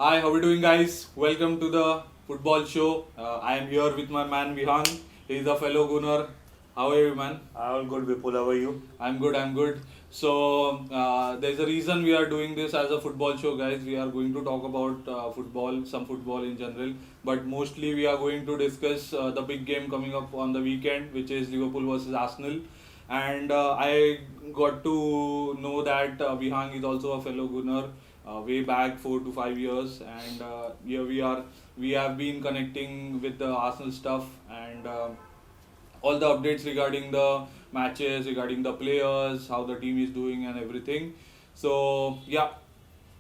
Hi, how are you doing, guys? Welcome to the football show. I am here with my man Vihang. He is a fellow gunner. How are you, man? All good, Vipul. How are you? I'm good. I'm good. So there's a reason we are doing this as a football show, guys. We are going to talk about football, some football in general, but mostly we are going to discuss the big game coming up on the weekend, which is Liverpool versus Arsenal. And I got to know that Vihang is also a fellow gunner way back 4 to 5 years, and here we are. We have been connecting with the Arsenal stuff and all the updates regarding the matches, regarding the players, how the team is doing, and everything. So yeah,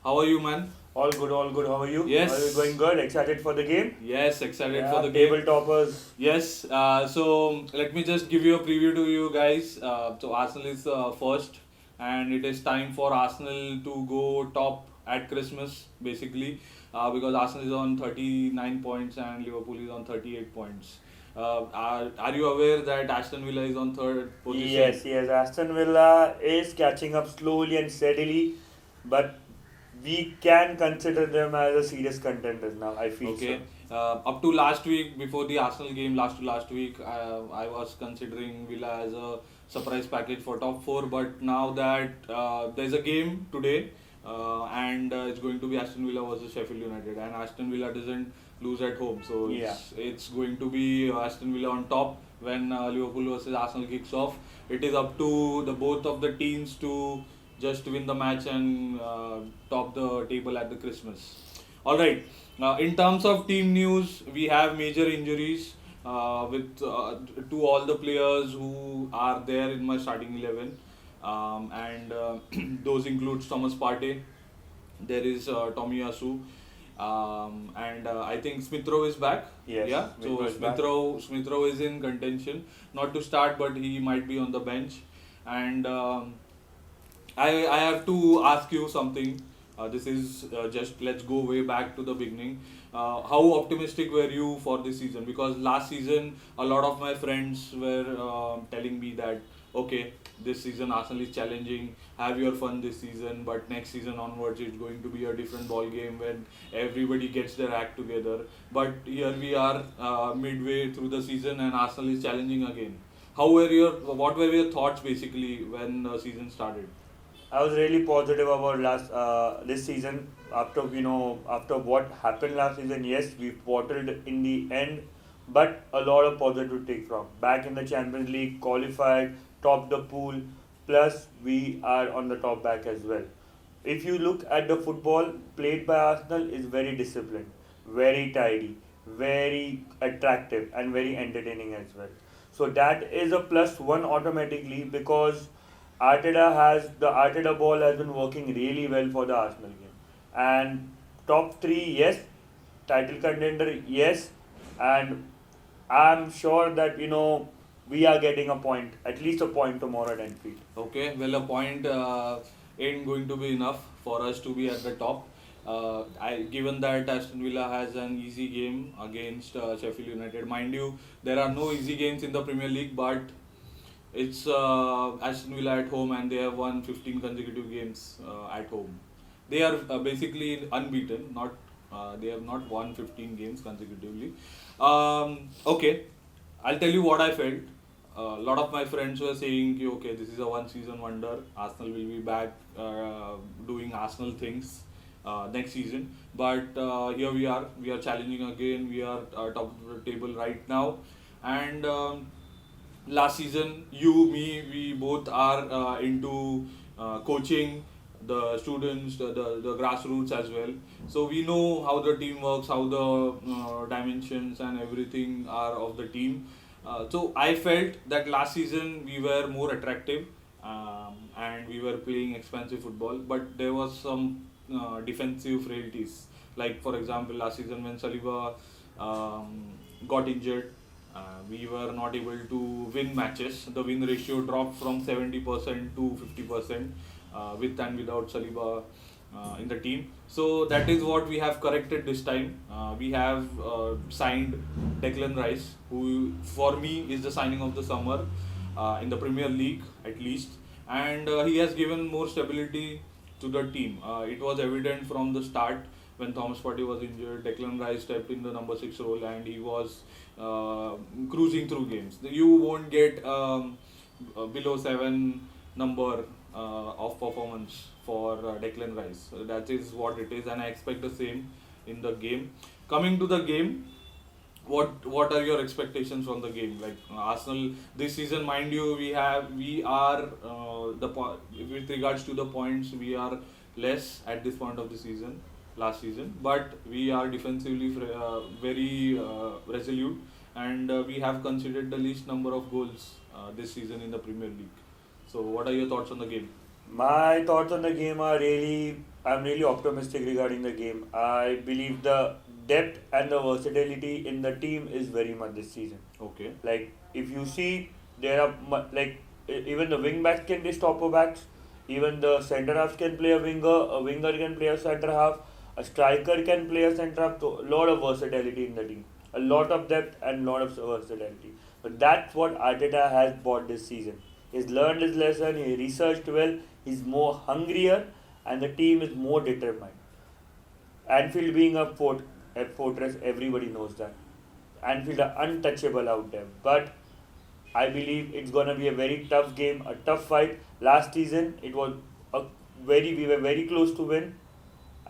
how are you, man? All good, all good. How are you? Yes. Are you going good? Excited for the game? Yes, excited Yeah, for the game. table toppers. Yes, so let me just give you a preview to you guys. So Arsenal is first, and it is time for Arsenal to go top at Christmas, basically, because Arsenal is on 39 points and Liverpool is on 38 points. Are you aware that Aston Villa is on third position? Yes. Aston Villa is catching up slowly and steadily, but we can consider them as a serious contenders now. I feel Okay. so. Up to last week, before the Arsenal game, last to last week, I was considering Villa as a surprise package for top four. But now that there's a game today, and it's going to be Aston Villa versus Sheffield United, and Aston Villa doesn't lose at home, so Yeah. it's going to be Aston Villa on top when Liverpool versus Arsenal kicks off. It is up to the both of the teams to just win the match and top the table at the Christmas. All right. In terms of team news, we have major injuries with to all the players who are there in my starting 11, and those include Thomas Partey. There is Tomiyasu, and I think Smith Rowe is back. Yes, Yeah. Smith So Rowe is back. Smith Rowe is in contention, not to start, but he might be on the bench. And I have to ask you something. This is just let's go way back to the beginning. How optimistic were you for this season? Because last season, a lot of my friends were telling me that okay, this season Arsenal is challenging. Have your fun this season, but next season onwards, it's going to be a different ball game when everybody gets their act together. But here we are, midway through the season, and Arsenal is challenging again. What were your thoughts basically when the season started? I was really positive about last this season. After what happened last season, yes, we bottled in the end, but a lot of positive to take from. Back in the Champions League, qualified, topped the pool, plus we are on the top back as well. If you look at the football played by Arsenal, is very disciplined, very tidy, very attractive, and very entertaining as well. So that is a plus one automatically because Arteta ball has been working really well for the Arsenal game. And top three, yes. Title contender, yes. And I'm sure that we are getting a point, at least a point tomorrow at Anfield. Okay, well, a point ain't going to be enough for us to be at the top. Given that Aston Villa has an easy game against Sheffield United, mind you, there are no easy games in the Premier League, but it's Aston Villa at home, and they have won 15 consecutive games at home. They are basically unbeaten. Not They have not won 15 games consecutively. Okay, I'll tell you what I felt. A lot of my friends were saying, "Ki, okay, this is a one-season wonder. Arsenal will be back doing Arsenal things next season." But here we are. We are challenging again. We are top of the table right now, and last season, we both are into coaching the students, the grassroots as well. So we know how the team works, how the dimensions and everything are of the team. So I felt that last season we were more attractive, and we were playing expensive football, but there was some defensive frailties. Like for example, last season when Saliba got injured, we were not able to win matches. The win ratio dropped from 70% to 50% with and without Saliba in the team. So that is what we have corrected this time. We have signed Declan Rice, who for me is the signing of the summer in the Premier League at least, and he has given more stability to the team. It was evident from the start when Thomas Partey was injured, Declan Rice stepped in the number 6 role and he was cruising through games. You won't get below 7 number of performance for Declan Rice. That is what it is, and I expect the same in the game. Coming to the game, what are your expectations from the game? Like Arsenal this season, mind you, we are with regards to the points, we are less at this point of the season last season, but we are defensively very resolute, and we have conceded the least number of goals this season in the Premier League. So what are your thoughts on the game? My thoughts on the game are I'm really optimistic regarding the game. I believe the depth and the versatility in the team is very much this season. Okay. Like if you see, there are even the wing backs can be stopper backs, even the centre halves can play a winger can play a centre half, a striker can play a centre half. So a lot of versatility in the team, a lot of depth and lot of versatility. But that's what Arteta has brought this season. He's learned his lesson. He researched well. He's more hungrier, and the team is more determined. Anfield being a fortress, everybody knows that. Anfield are untouchable out there. But I believe it's gonna be a very tough game, a tough fight. Last season we were very close to win.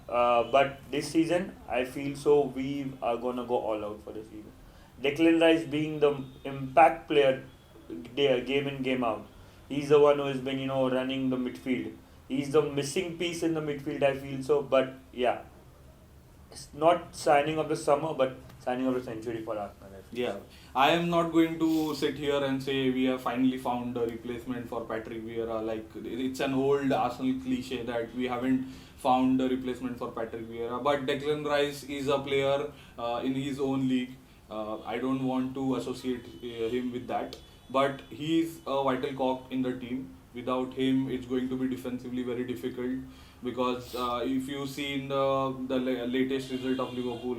But this season, I feel so we are gonna go all out for the season. Declan Rice being the impact player, game in game out. He's the one who has been running the midfield. He's the missing piece in the midfield, I feel so. But yeah, it's not signing of the summer, but signing of the century for Arsenal. Yeah, I am not going to sit here and say we have finally found a replacement for Patrick Vieira. Like it's an old Arsenal cliche that we haven't found a replacement for Patrick Vieira. But Declan Rice is a player in his own league. I don't want to associate him with that. But he is a vital cog in the team. Without him, it's going to be defensively very difficult, because if you see in the latest result of Liverpool,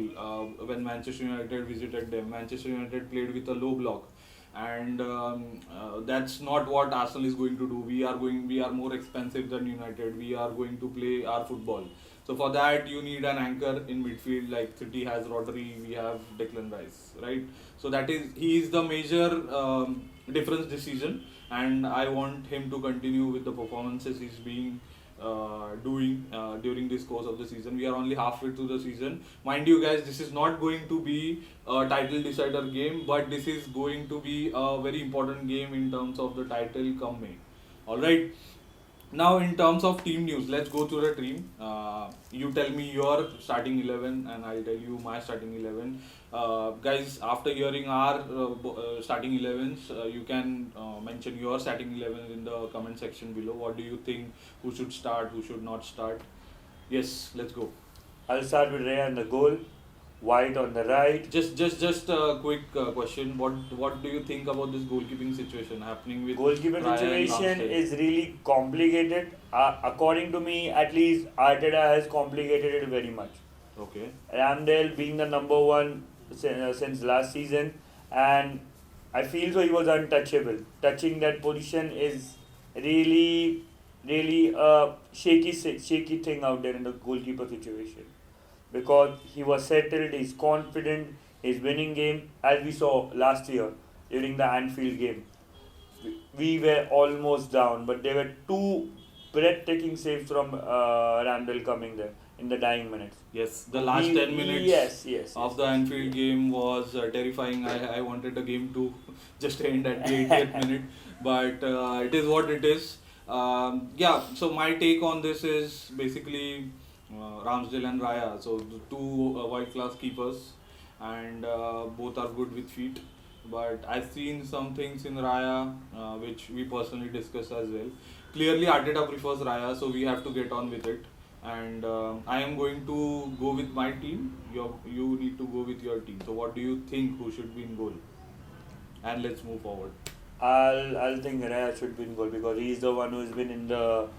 when Manchester United visited them, Manchester United played with a low block, and that's not what Arsenal is going to do. We are more expensive than United. We are going to play our football. So for that, you need an anchor in midfield. Like City has Rodri, we have Declan Rice, right? So he is the major difference this season, and I want him to continue with the performances he's being doing during this course of the season. We are only halfway through the season. Mind you guys, this is not going to be a title decider game, but this is going to be a very important game in terms of the title come May. Alright. Now in terms of team news, let's go through the team. You tell me your starting 11 and I'll tell you my starting 11. Guys, after hearing our starting 11s, you can mention your starting 11 in the comment section below. What do you think? Who should start? Who should not start? Yes, let's go. I'll start with Ray on the goal. White on the right. Just a quick question. What do you think about this goalkeeping situation happening with goalkeeping situation is really complicated. According to me, at least Arteta has complicated it very much. Okay. Ramsdale being the number one since last season, and I feel so he was untouchable. Touching that position is really a shaky thing out there in the goalkeeper situation. Because he was settled, he's confident, he's winning game, as we saw last year during the Anfield game. We were almost down, but there were two breathtaking saves from Ramsdale coming there in the dying minutes. Yes, the last 10 minutes of the yes. Anfield game was terrifying. I wanted the game to just end at the 80th minute, but it is what it is. So my take on this is basically Ramsdale and Raya, so the two world-class keepers, and both are good with feet. But I've seen some things in Raya which we personally discussed as well. Clearly, Arteta prefers Raya, so we have to get on with it. And I am going to go with my team. You need to go with your team. So what do you think? Who should be in goal? And let's move forward. I'll think Raya should be in goal because he's the one who's been in the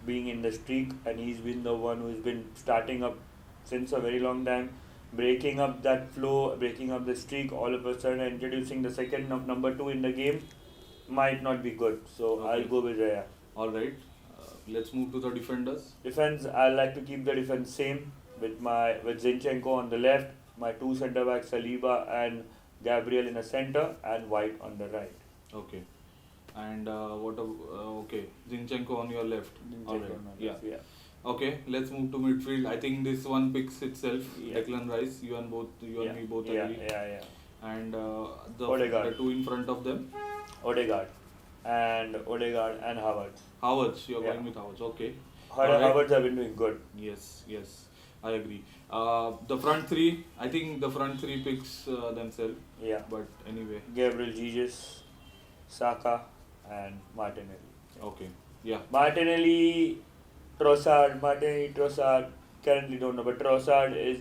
being in the streak, and he's been the one who's been starting up since a very long time, breaking up that flow, breaking up the streak. All of a sudden, introducing the second number 2 in the game might not be good. So Okay. I'll go with Raya. All right. let's move to the defenders. Defense, I like to keep the defense same with Zinchenko on the left, my two centre backs Saliba and Gabriel in the centre, and White on the right. Okay. And okay, Zinchenko on your left. Alright. Yeah. Okay, let's move to midfield. I think this one picks itself. Yeah. Declan Rice, you and me both Yeah, agree. yeah. And Odegaard. the two in front of them. Odegaard and Havertz. Havertz, you're Yeah. going with Havertz. Okay. Havertz have been doing good. Yes, I agree. The front three, I think the front three picks themselves. Yeah. But anyway. Gabriel Jesus, Saka, and Martinelli. Okay. Yeah. Martinelli, Trossard. Currently don't know, but Trossard is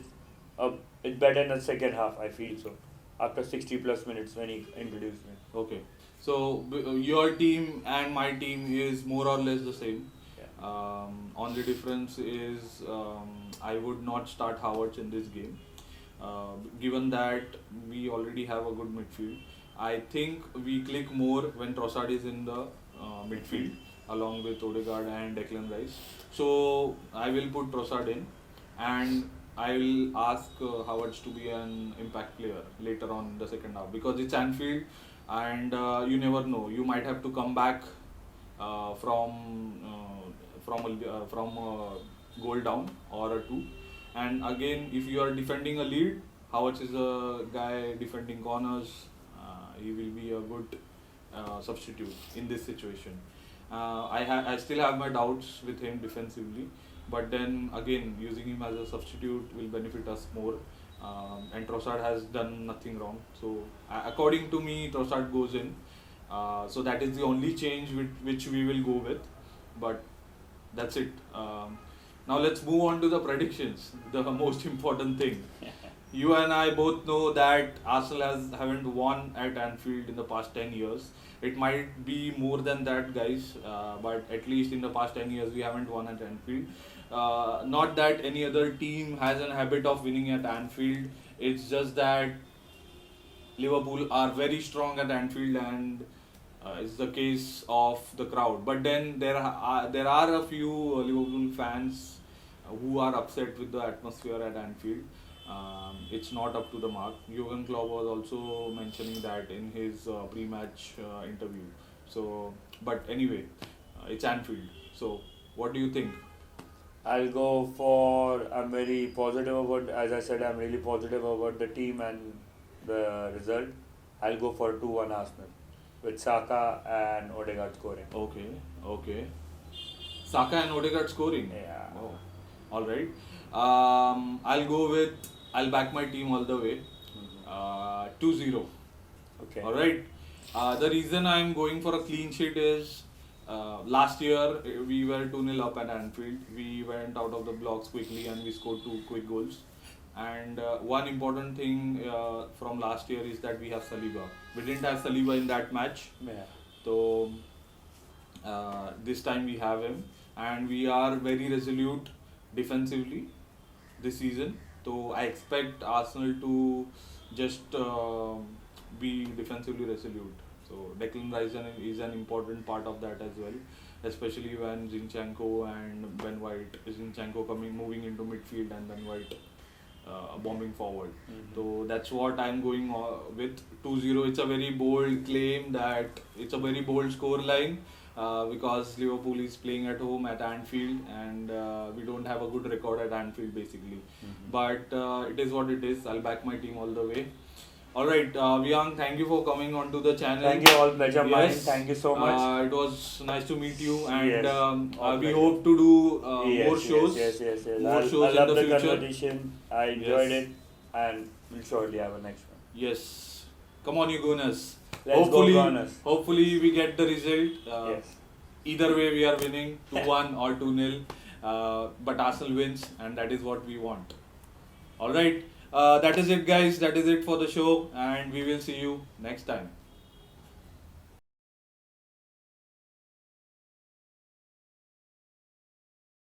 better in the second half. I feel so. After 60 plus minutes when he introduced me. Okay. So your team and my team is more or less the same. Yeah. Only difference is I would not start Havertz in this game. Given that we already have a good midfield, I think we click more when Trossard is in the midfield along with Odegaard and Declan Rice. So I will put Trossard in, and I will ask Havertz to be an impact player later on in the second half, because it's Anfield and you never know. You might have to come back from a goal down or a two, and again if you are defending a lead, Havertz is a guy defending corners. He will be a good substitute in this situation. I still have my doubts with him defensively, but then again using him as a substitute will benefit us more. And Trossard has done nothing wrong, so according to me Trossard goes in. So that is the only change which we will go with, but that's it. Now let's move on to the predictions, the most important thing. You and I both know that Arsenal haven't won at Anfield in the past 10 years. It might be more than that, guys, but at least in the past 10 years we haven't won at Anfield. Not that any other team has a habit of winning at Anfield. It's just that Liverpool are very strong at Anfield, and it's the case of the crowd. But then there are a few Liverpool fans who are upset with the atmosphere at Anfield. It's not up to the mark. Jurgen Klopp was also mentioning that in his pre-match interview. So, but anyway, it's Anfield. So, what do you think? I'll go for, I'm very positive about, as I said, I'm really positive about the team and the result. I'll go for 2-1 Arsenal with Saka and Odegaard scoring. Okay. Saka and Odegaard scoring? Yeah. Oh, alright. I'll back my team all the way. 2-0. Okay. Alright. The reason I'm going for a clean sheet is last year we were 2-0 up at Anfield. We went out of the blocks quickly and we scored 2 quick goals. And one important thing from last year is that we have Saliba. We didn't have Saliba in that match. Yeah. So this time we have him, and we are very resolute defensively this season. So I expect Arsenal to just be defensively resolute. So Declan Rice is an important part of that as well, especially when Zinchenko and Ben White, moving into midfield and Ben White bombing forward. So that's what I'm going with. 2-0. It's a very bold claim, that it's a very bold score line. Because Liverpool is playing at home at Anfield, and we don't have a good record at Anfield basically. But it is what it is. I'll back my team all the way. Alright, Vihang, thank you for coming onto the channel. Thank you all, pleasure mine. Thank you so much. It was nice to meet you, and Yes, we hope to do more Yes. More shows I love in the future. conversation. I enjoyed it, and we'll surely have a next one. Yes. Come on, you Gunners. Let's go Gunners. Hopefully we get the result. Yes. Either way we are winning, 2-1 or 2-0. But Arsenal wins, and that is what we want. Alright, that is it guys. That is it for the show, and we will see you next time.